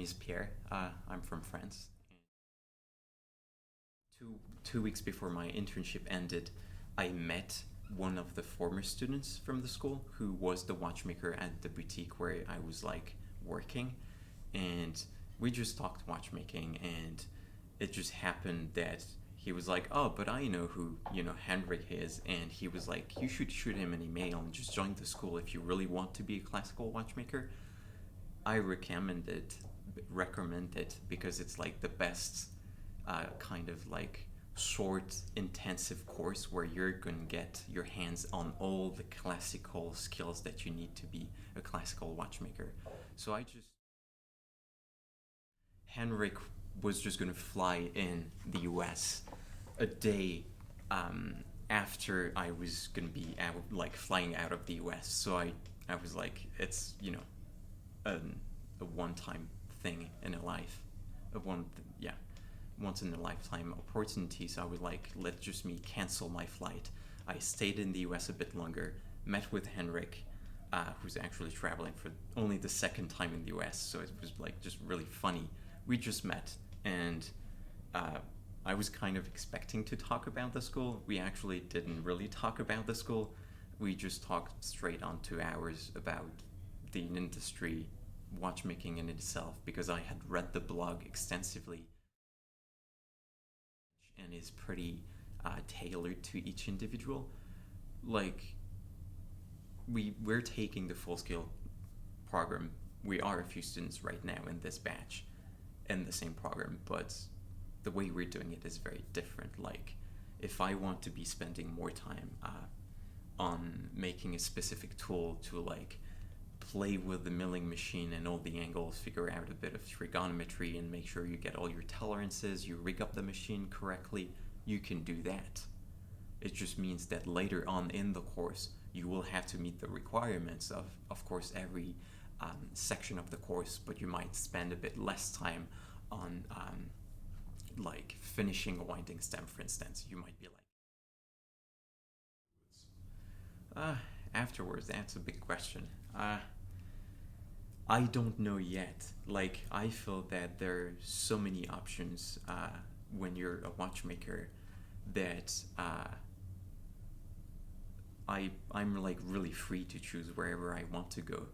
is Pierre. I'm from France. Two weeks before my internship ended, I met one of the former students from the school who was the watchmaker at the boutique where I was like working, and we just talked watchmaking, and it just happened that he was like, "Oh, but I know who Henrik is," and he was like, "You should shoot him an email and just join the school if you really want to be a classical watchmaker." I recommend it because it's like the best kind of like short intensive course where you're gonna get your hands on all the classical skills that you need to be a classical watchmaker. So I just Henrik was just gonna fly in the US a day after I was gonna be out, like flying out of the US. So I was like, it's a one-time thing in a life, yeah, once in a lifetime opportunity. So I was like, let just me cancel my flight. I stayed in the US a bit longer, met with Henrik, who's actually traveling for only the second time in the US. So it was like just really funny. We just met, and I was kind of expecting to talk about the school. We actually didn't really talk about the school. We just talked straight on 2 hours about the industry, watchmaking in itself, because I had read the blog extensively and is pretty tailored to each individual. Like we're taking the full scale program. We are a few students right now in this batch in the same program, but the way we're doing it is very different. Like if I want to be spending more time on making a specific tool to like play with the milling machine and all the angles, figure out a bit of trigonometry, and make sure you get all your tolerances, you rig up the machine correctly, you can do that. It just means that later on in the course, you will have to meet the requirements of course, every section of the course, but you might spend a bit less time on like finishing a winding stem, for instance. You might be like, afterwards, that's a big question. I don't know yet. Like, I feel that there are so many options when you're a watchmaker that I'm like really free to choose wherever I want to go.